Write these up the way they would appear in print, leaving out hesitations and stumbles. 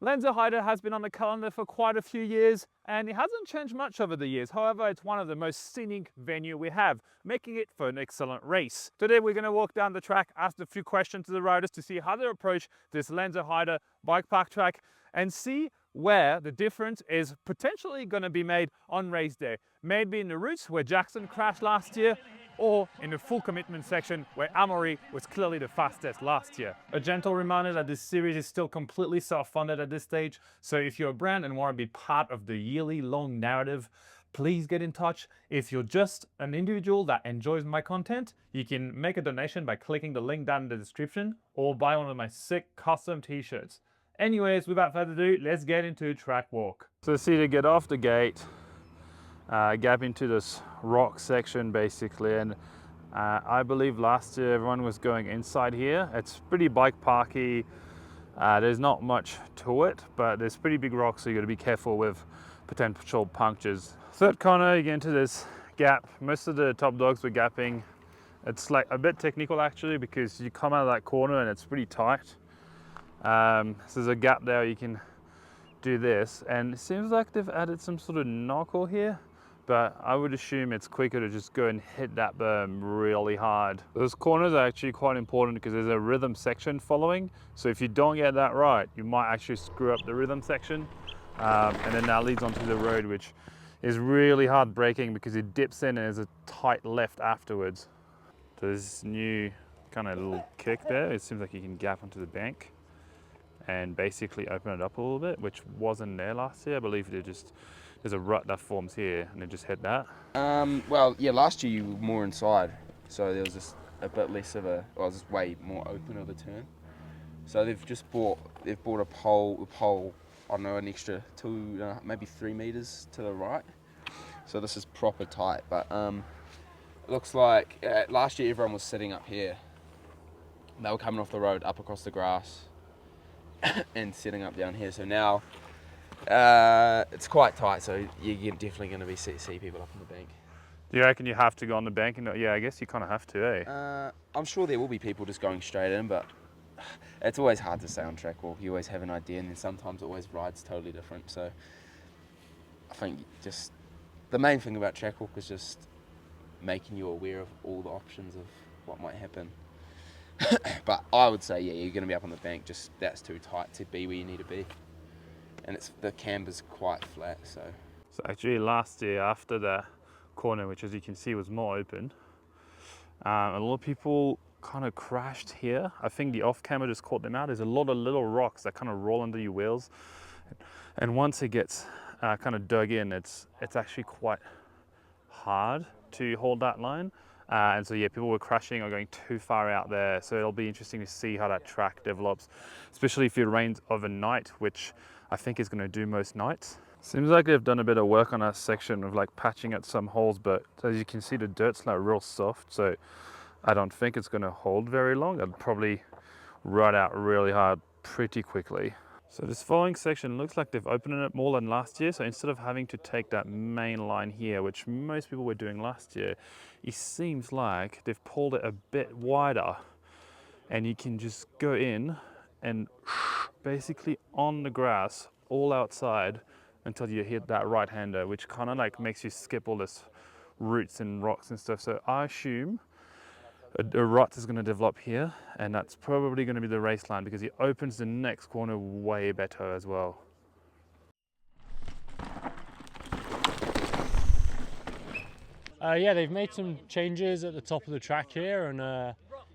Lenzerheide has been on the calendar for quite a few years and it hasn't changed much over the years. However, it's one of the most scenic venues we have, making it for an excellent race. Today we're going to walk down the track, ask a few questions to the riders to see how they approach this Lenzerheide bike park track and see where the difference is potentially going to be made on race day. Maybe in the routes where Jackson crashed last year, or in the full commitment section where Amaury was clearly the fastest last year. A gentle reminder that this series is still completely self-funded at this stage, so if you're a brand and want to be part of the yearly long narrative, please get in touch. If you're just an individual that enjoys my content, you can make a donation by clicking the link down in the description or buy one of my sick custom t-shirts. Anyways, without further ado, let's get into track walk. So see, to get off the gate, gap into this rock section basically, and I believe last year everyone was going inside here. It's pretty bike parky, there's not much to it, but there's pretty big rocks, so you got to be careful with potential punctures. Third corner, you get into this gap. Most of the top dogs were gapping. It's like a bit technical actually, because you come out of that corner and it's pretty tight. So there's a gap there, you can do this, and it seems like they've added some sort of knuckle here, but I would assume it's quicker to just go and hit that berm really hard. Those corners are actually quite important because there's a rhythm section following, so if you don't get that right, you might actually screw up the rhythm section, and then that leads onto the road, which is really hard braking because it dips in and there's a tight left afterwards. So there's this new kind of little kick there. It seems like you can gap onto the bank and basically open it up a little bit, which wasn't there last year. I believe there's a rut that forms here and they just hit that. Well, yeah, last year you were more inside, so there was just a bit less of a, well, it was just way more open of a turn. So they've bought a pole, I don't know, an extra 2, maybe 3 meters to the right. So this is proper tight, but it looks like last year everyone was sitting up here. They were coming off the road up across the grass and setting up down here. So now it's quite tight, so you're definitely going to be see people up on the bank. Do you reckon you have to go on the bank? And yeah, I guess you kind of have to, eh? I'm sure there will be people just going straight in, but it's always hard to say on track walk. You always have an idea, and then sometimes it always rides totally different. So I think just the main thing about track walk is just making you aware of all the options of what might happen. But I would say, yeah, you're going to be up on the bank, just that's too tight to be where you need to be. And the camber's quite flat, so. So actually last year after the corner, which as you can see was more open, a lot of people kind of crashed here. I think the off camera just caught them out. There's a lot of little rocks that kind of roll under your wheels. And once it gets kind of dug in, it's actually quite hard to hold that line. And so yeah, people were crashing or going too far out there. So it'll be interesting to see how that track develops, especially if it rains overnight, which I think is going to do most nights. Seems like they've done a bit of work on that section of like patching at some holes, but as you can see, the dirt's like real soft. So I don't think it's going to hold very long. I'd probably ride out really hard pretty quickly. So this following section looks like they've opened it more than last year. So instead of having to take that main line here, which most people were doing last year, it seems like they've pulled it a bit wider and you can just go in and basically on the grass, all outside until you hit that right-hander, which kind of like makes you skip all this roots and rocks and stuff. So I assume a rut is going to develop here, and that's probably going to be the race line because it opens the next corner way better as well. Yeah, they've made some changes at the top of the track here, and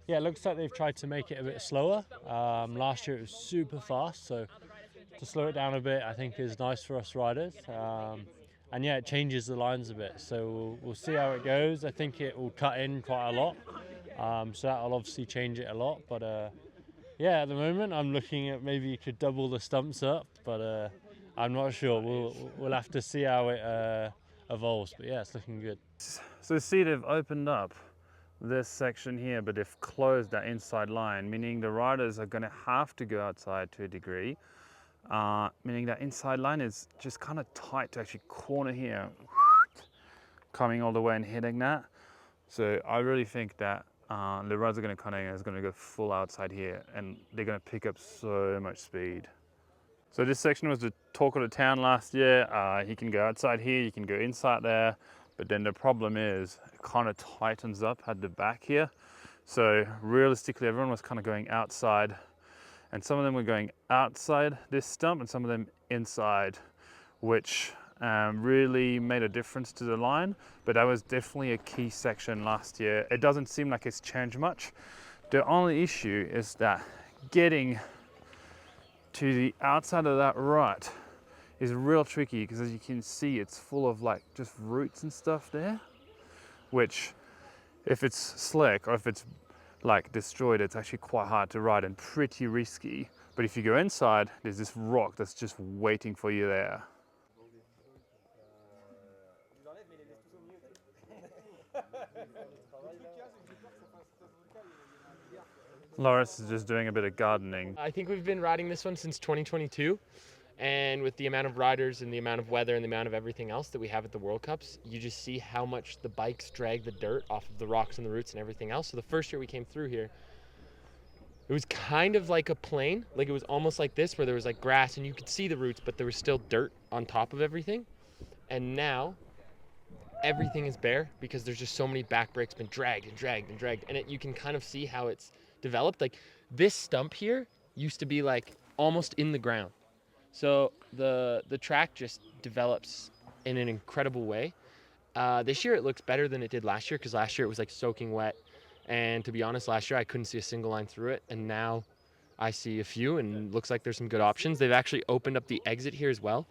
yeah, it looks like they've tried to make it a bit slower. Last year it was super fast, so to slow it down a bit I think is nice for us riders. And yeah, it changes the lines a bit, so we'll see how it goes. I think it will cut in quite a lot. So that'll obviously change it a lot, but yeah, at the moment I'm looking at maybe you could double the stumps up, but I'm not sure. We'll have to see how it evolves, but yeah, it's looking good. So see, they've opened up this section here, but they've closed that inside line, meaning the riders are going to have to go outside to a degree, meaning that inside line is just kind of tight to actually corner here, coming all the way and hitting that. So I really think that the riders are going to go full outside here, and they're going to pick up so much speed. So this section was the talk of the town last year. You can go outside here, you can go inside there, but then the problem is it kind of tightens up at the back here. So realistically, everyone was kind of going outside, and some of them were going outside this stump and some of them inside, which really made a difference to the line, but that was definitely a key section last year. It doesn't seem like it's changed much. The only issue is that getting to the outside of that rut is real tricky, because as you can see, it's full of like just roots and stuff there, which if it's slick or if it's like destroyed, it's actually quite hard to ride and pretty risky. But if you go inside, there's this rock that's just waiting for you there. Loris is just doing a bit of gardening. I think we've been riding this one since 2022, and with the amount of riders and the amount of weather and the amount of everything else that we have at the World Cups, you just see how much the bikes drag the dirt off of the rocks and the roots and everything else. So the first year we came through here, it was kind of like a plain, like it was almost like this, where there was like grass and you could see the roots, but there was still dirt on top of everything. And now everything is bare because there's just so many back brakes been dragged and dragged and dragged, and you can kind of see how it's developed. Like this stump here used to be like almost in the ground, so the track just develops in an incredible way. This year it looks better than it did last year, because last year it was like soaking wet, and to be honest, last year I couldn't see a single line through it, and now I see a few, and looks like there's some good options. They've actually opened up the exit here as well,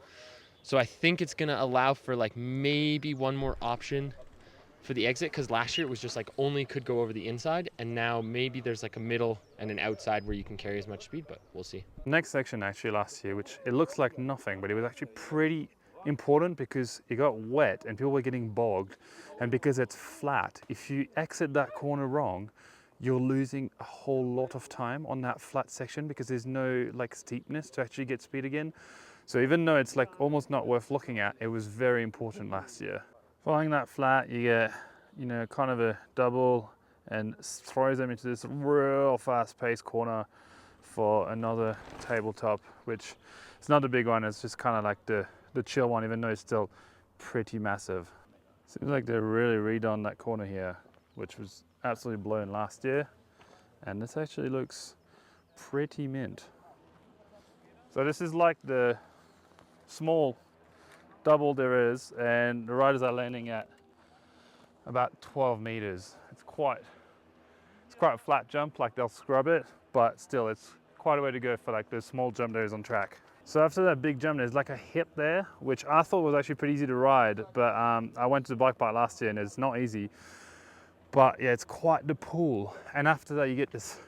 so I think it's gonna allow for like maybe one more option for the exit, because last year it was just like only could go over the inside, and now maybe there's like a middle and an outside where you can carry as much speed, but we'll see. Next section actually last year, which it looks like nothing, but it was actually pretty important because it got wet and people were getting bogged, and because it's flat, if you exit that corner wrong, you're losing a whole lot of time on that flat section because there's no like steepness to actually get speed again. So even though it's like almost not worth looking at, it was very important last year. Following that flat, you get, you know, kind of a double and throws them into this real fast-paced corner for another tabletop, which it's not a big one, it's just kind of like the chill one, even though it's still pretty massive. Seems like they really redone that corner here, which was absolutely blown last year, and this actually looks pretty mint. So this is like the small double there is, and the riders are landing at about 12 meters. It's quite a flat jump, like they'll scrub it, but still it's quite a way to go for like the small jump there is on track. So after that big jump, there's like a hip there, which I thought was actually pretty easy to ride, but I went to the bike park last year and it's not easy. But yeah, it's quite the pull. And after that, you get this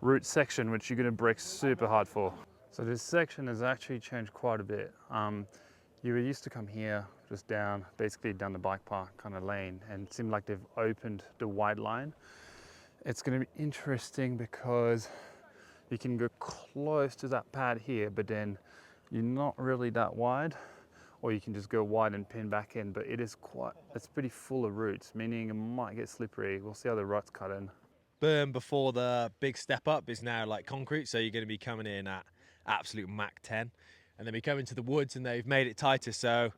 root section, which you're gonna brake super hard for. So this section has actually changed quite a bit. You used to come here, just down, basically down the bike park kind of lane, and it seemed like they've opened the wide line. It's gonna be interesting because you can go close to that pad here, but then you're not really that wide, or you can just go wide and pin back in, but it's pretty full of roots, meaning it might get slippery. We'll see how the ruts cut in. Berm before the big step up is now like concrete, so you're going to be coming in at absolute Mach 10, and then we come into the woods and they've made it tighter, so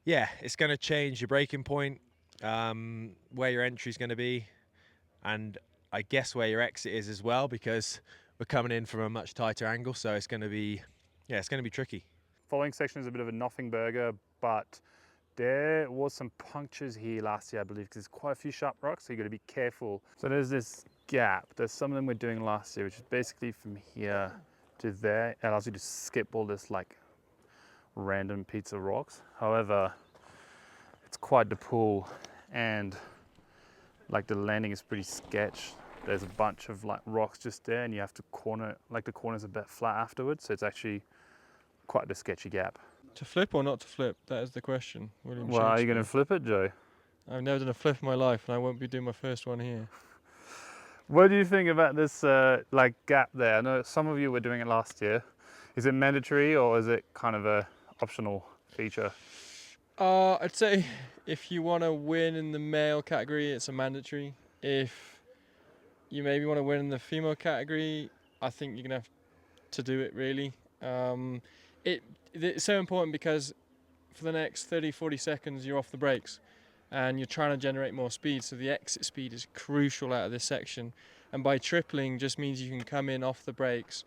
yeah, it's going to change your braking point, where your entry is going to be, and I guess where your exit is as well, because we're coming in from a much tighter angle, so it's going to be tricky. Following section is a bit of a nothing burger, but there was some punctures here last year, I believe, because there's quite a few sharp rocks, so you got to be careful. So there's this gap. There's some of them we're doing last year, which is basically from here to there. It allows you to skip all this like random pizza rocks. However, it's quite the pull, and like the landing is pretty sketch. There's a bunch of like rocks just there, and you have to corner, like the corner's a bit flat afterwards, so it's actually quite the sketchy gap. To flip or not to flip? That is the question. William Well, are you Shakespeare. going to flip it, Joe? I've never done a flip in my life, and I won't be doing my first one here. What do you think about this like gap there? I know some of you were doing it last year. Is it mandatory or is it kind of a optional feature? I'd say if you want to win in the male category, it's a mandatory. If you maybe want to win in the female category, I think you're going to have to do it really. It's so important because for the next 30-40 seconds you're off the brakes and you're trying to generate more speed, so the exit speed is crucial out of this section. And by tripling just means you can come in off the brakes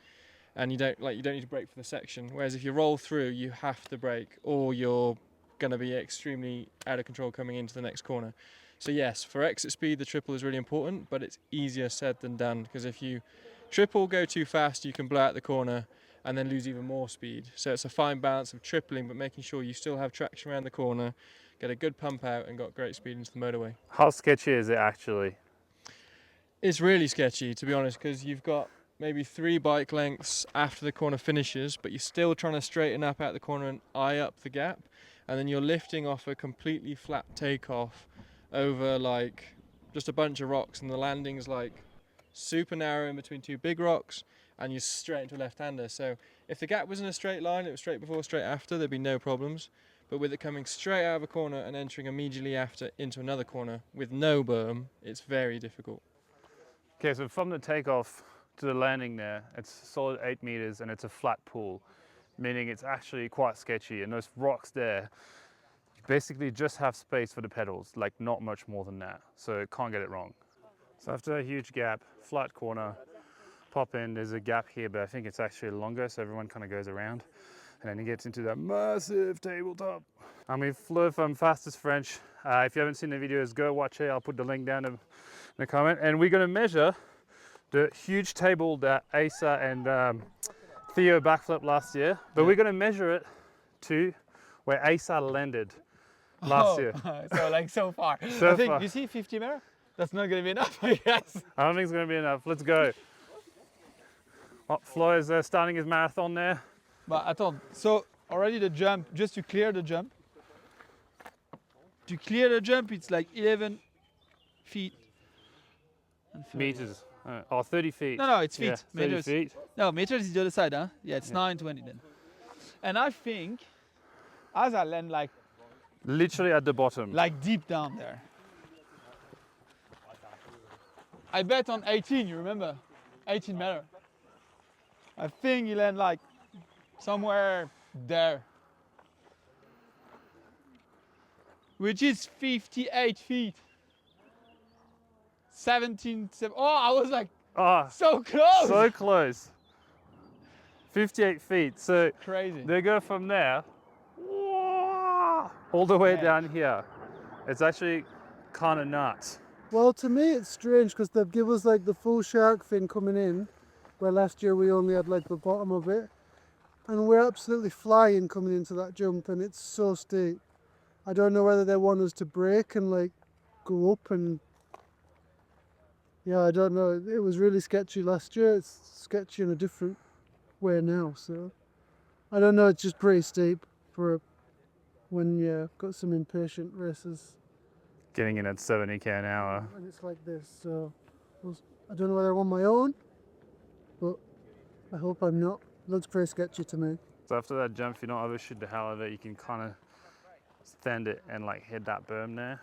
and you don't need to brake for the section, whereas if you roll through you have to brake or you're going to be extremely out of control coming into the next corner. So yes, for exit speed the triple is really important, but it's easier said than done, because if you triple, go too fast, you can blow out the corner and then lose even more speed. So it's a fine balance of tripling but making sure you still have traction around the corner, get a good pump out and got great speed into the motorway. How sketchy is it actually? It's really sketchy, to be honest, because you've got maybe 3 bike lengths after the corner finishes, but you're still trying to straighten up out the corner and eye up the gap, and then you're lifting off a completely flat takeoff over like just a bunch of rocks, and the landing's like super narrow in between 2 big rocks, and you're straight into a left-hander. So if the gap was in a straight line, it was straight before, straight after, there'd be no problems. But with it coming straight out of a corner and entering immediately after into another corner with no berm, it's very difficult. Okay, so from the takeoff to the landing there, it's solid 8 meters and it's a flat pool, meaning it's actually quite sketchy. And those rocks there, you basically just have space for the pedals, like not much more than that. So can't get it wrong. So after a huge gap, flat corner, pop in, there's a gap here, but I think it's actually longer, so everyone kind of goes around. And then he gets into that massive tabletop. And we flew from Fastest French. If you haven't seen the videos, go watch it. I'll put the link down in the comment. And we're gonna measure the huge table that Asa and Theo backflipped last year, but we're gonna measure it to where Asa landed last year. So like so far. So I think, far. you see 50 meter? That's not gonna be enough, I guess. I don't think it's gonna be enough. Let's go. Oh, Flo is starting his marathon there. But I thought, so already the jump, just to clear the jump. To clear the jump, it's like 11 feet. And 30. Meters. Oh, 30 feet. No, it's feet. Yeah, 30 meters. feet. No, meters is the other side, huh? Yeah, it's 920 then. And I think, as I land like Literally at the bottom. deep down there. I bet on 18, you remember? 18 meter. I think you land like somewhere there. Which is 58 feet. 17, oh, I was like Ah, so close. so close. 58 feet. So Crazy. they go from there all the way Yeah. down here. It's actually kind of nuts. Well, to me it's strange because they've given us like the full shark fin coming in, where last year we only had like the bottom of it. And we're absolutely flying coming into that jump, and it's so steep. I don't know whether they want us to brake and like go up, and yeah, I don't know. It was really sketchy last year. It's sketchy in a different way now, so I don't know. It's just pretty steep for when got some impatient racers. Getting in at 70k an hour. And it's like this, so I don't know whether I'm on my own, but I hope I'm not. Looks pretty sketchy to me. So after that jump, if you don't overshoot the hell of it, you can kind of stand it and like hit that berm there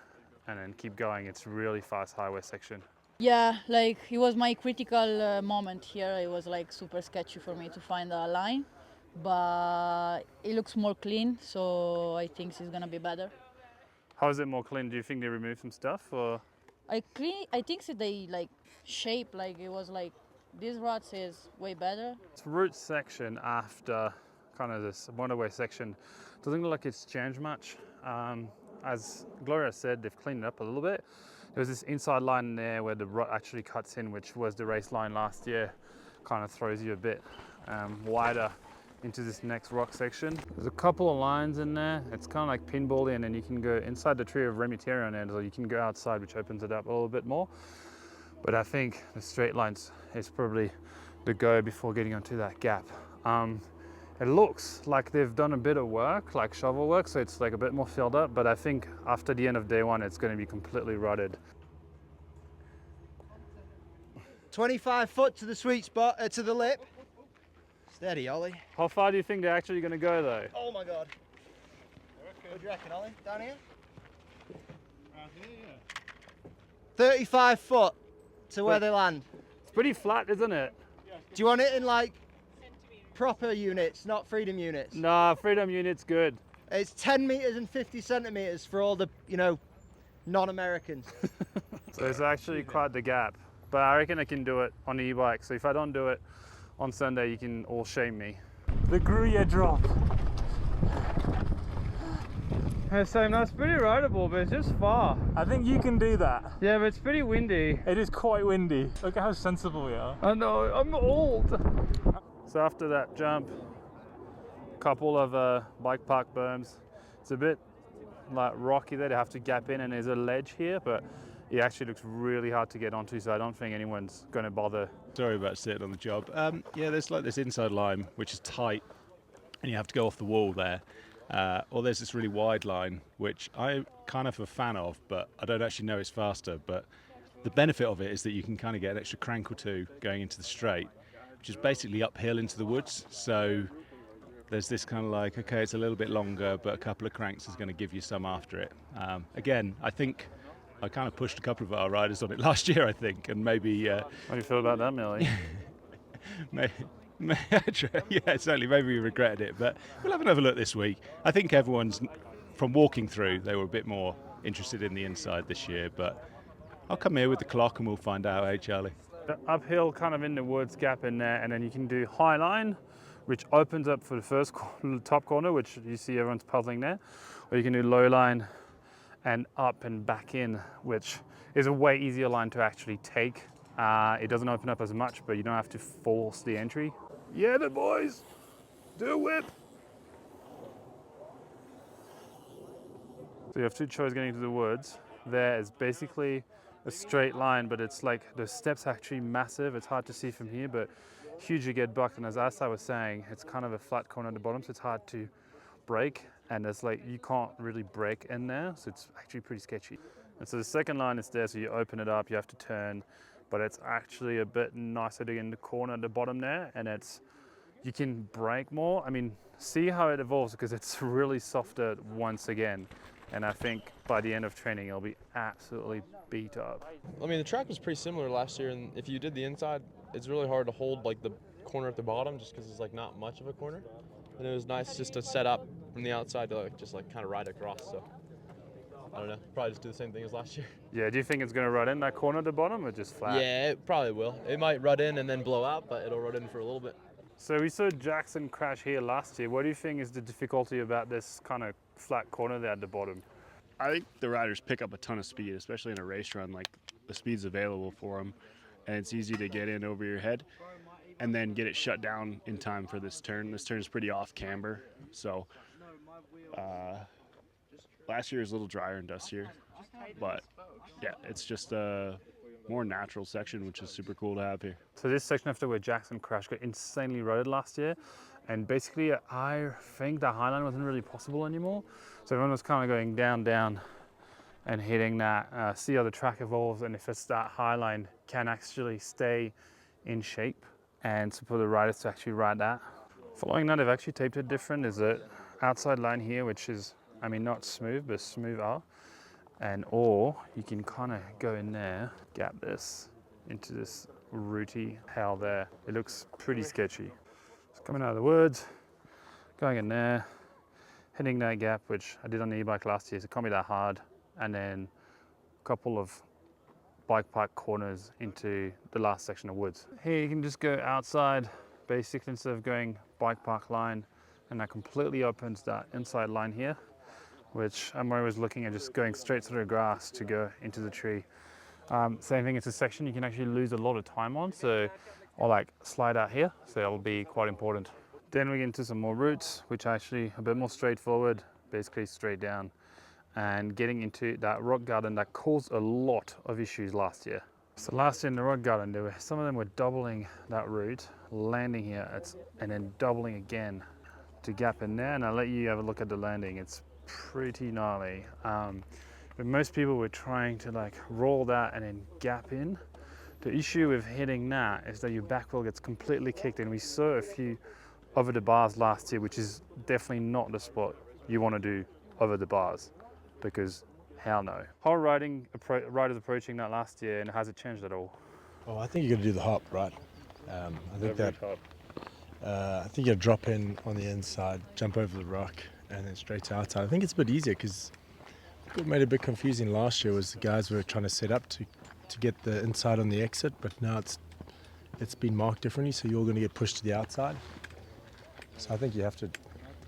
and then keep going. It's really fast highway section. Yeah, like it was my critical moment here. It was like super sketchy for me to find a line, but it looks more clean, so I think it's gonna be better. How is it more clean? Do you think they removed some stuff or? I think that they like shape, like it was like this route is way better. This route section after kind of this motorway section doesn't look like it's changed much. As Gloria said, they've cleaned it up a little bit. There was this inside line there where the rut actually cuts in, which was the race line last year. Kind of throws you a bit wider into this next rock section. There's a couple of lines in there. It's kind of like pinball in, and you can go inside the tree of Remutera end, or you can go outside, which opens it up a little bit more. But I think the straight lines is probably the go before getting onto that gap. It looks like they've done a bit of work, like shovel work, so it's like a bit more filled up, but I think after the end of day one, it's going to be completely rutted. 25 foot to the sweet spot, to the lip. Steady, Ollie. How far do you think they're actually going to go though? Oh my God. What do you reckon, Ollie? Down here? 35 foot to where they land. It's pretty flat, isn't it? Do you want it in like proper units, not freedom units. Nah, freedom unit's good. It's 10 meters and 50 centimeters for all the, you know, non-Americans. So it's actually quite the gap, but I reckon I can do it on the e-bike. So if I don't do it on Sunday, you can all shame me. The Gruyere drop. Same, that's pretty rideable, but it's just far. I think you can do that. Yeah, but it's pretty windy. It is quite windy. Look at how sensible we are. I know, I'm old. So after that jump, a couple of bike park berms. It's a bit like rocky there to have to gap in, and there's a ledge here, but it actually looks really hard to get onto, so I don't think anyone's going to bother. Sorry about sitting on the job. Yeah, there's like this inside line which is tight, and you have to go off the wall there. Or there's this really wide line which I'm kind of a fan of, but I don't actually know it's faster. But the benefit of it is that you can kind of get an extra crank or two going into the straight, which is basically uphill into the woods. So there's this kind of like, okay, it's a little bit longer, but a couple of cranks is going to give you some after it. Again, I think I kind of pushed a couple of our riders on it last year, I think, and maybe... What do you feel about that, Millie? Yeah, certainly, maybe we regretted it, but we'll have another look this week. I think everyone's, from walking through, they were a bit more interested in the inside this year, but I'll come here with the clock and we'll find out, eh, Charlie? Uphill, kind of in the woods, gap in there, and then you can do high line, which opens up for the first top corner, which you see everyone's puzzling there, or you can do low line and up and back in, which is a way easier line to actually take. It doesn't open up as much, but you don't have to force the entry. Yeah, the boys, do a whip. So you have two choices getting into the woods. There is basically a straight line, but it's like the steps are actually massive. It's hard to see from here, but huge you get bucked. And as I was saying, it's kind of a flat corner at the bottom, so it's hard to brake. And it's like, you can't really brake in there, so it's actually pretty sketchy. And so the second line is there, so you open it up, you have to turn, but it's actually a bit nicer to get in the corner at the bottom there, and you can brake more. I mean, see how it evolves, because it's really softer once again. And I think by the end of training, it'll be absolutely beat up. I mean, the track was pretty similar last year, and if you did the inside, it's really hard to hold like the corner at the bottom, just because it's like not much of a corner. And it was nice just to set up from the outside to like, just like kind of ride across. So I don't know, probably just do the same thing as last year. Yeah, do you think it's going to rut in that corner at the bottom, or just flat? Yeah, it probably will. It might rut in and then blow out, but it'll rut in for a little bit. So we saw Jackson crash here last year. What do you think is the difficulty about this kind of flat corner there at the bottom? I think the riders pick up a ton of speed, especially in a race run. Like, the speed's available for them, and it's easy to get in over your head and then get it shut down in time for this turn. This turn is pretty off camber, so last year was a little drier and dustier, but yeah, it's just a more natural section, which is super cool to have here. So this section after where Jackson crashed got insanely rutted last year, and basically I think the highline wasn't really possible anymore, so everyone was kind of going down and hitting that. See how the track evolves, and if it's that highline can actually stay in shape, and so for the riders to actually ride that. Following that, they've actually taped it different. There's an outside line here, which is, I mean, not smooth, but smoother. Or you can kind of go in there, gap this into this rooty hell there. It looks pretty sketchy. It's coming out of the woods, going in there, hitting that gap, which I did on the e-bike last year, so it can't be that hard. And then a couple of bike park corners into the last section of woods. Here you can just go outside, basically, instead of going bike park line, and that completely opens that inside line here, which I'm always looking at just going straight through the grass to go into the tree. Same thing, it's a section you can actually lose a lot of time on, so I'll like slide out here, so it'll be quite important. Then we get into some more routes, which are actually a bit more straightforward, basically straight down, and getting into that rock garden that caused a lot of issues last year. So last year in the rock garden, some of them were doubling that route, landing here, and then doubling again to gap in there, and I'll let you have a look at the landing. It's pretty gnarly. But most people were trying to like roll that and then gap in. The issue with hitting that is that your back wheel gets completely kicked, and we saw a few over the bars last year, which is definitely not the spot you want to do over the bars, because hell no. How are riders approaching that last year, and has it changed at all? Oh, I think you're going to do the hop, right? I think that I think you drop in on the inside, jump over the rock, and then straight to outside. I think it's a bit easier because what made it a bit confusing last year was the guys were trying to set up to get the inside on the exit, but now it's been marked differently, so you're going to get pushed to the outside. So I think the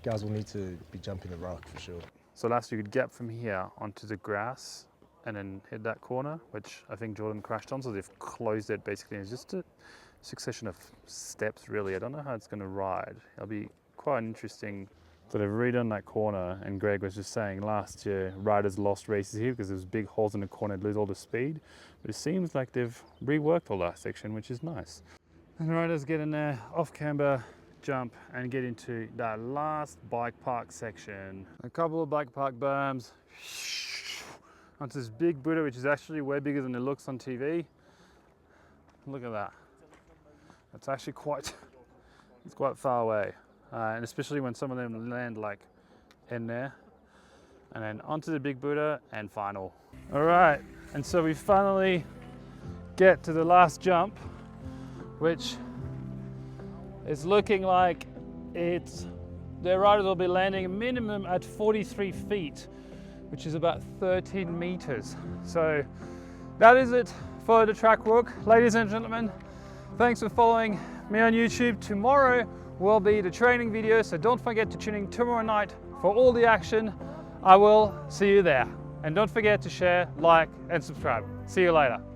guys will need to be jumping the rock for sure. So last year you could get from here onto the grass and then hit that corner, which I think Jordan crashed on, so they've closed it basically. It's just a succession of steps really. I don't know how it's going to ride. It'll be quite interesting. So they've redone that corner, and Greg was just saying last year riders lost races here because there was big holes in the corner, they'd lose all the speed. But it seems like they've reworked all that section, which is nice. And the riders get in there, off camber, jump and get into that last bike park section. A couple of bike park berms, onto this big Buddha, which is actually way bigger than it looks on TV. Look at that. It's actually quite far away. And especially when some of them land like in there. And then onto the big Buddha and final. All right, and so we finally get to the last jump, which is looking like the riders will be landing a minimum at 43 feet, which is about 13 meters. So that is it for the track walk. Ladies and gentlemen, thanks for following me on YouTube. Tomorrow will be the training video, so don't forget to tune in tomorrow night for all the action. I will see you there. And don't forget to share, like, and subscribe. See you later.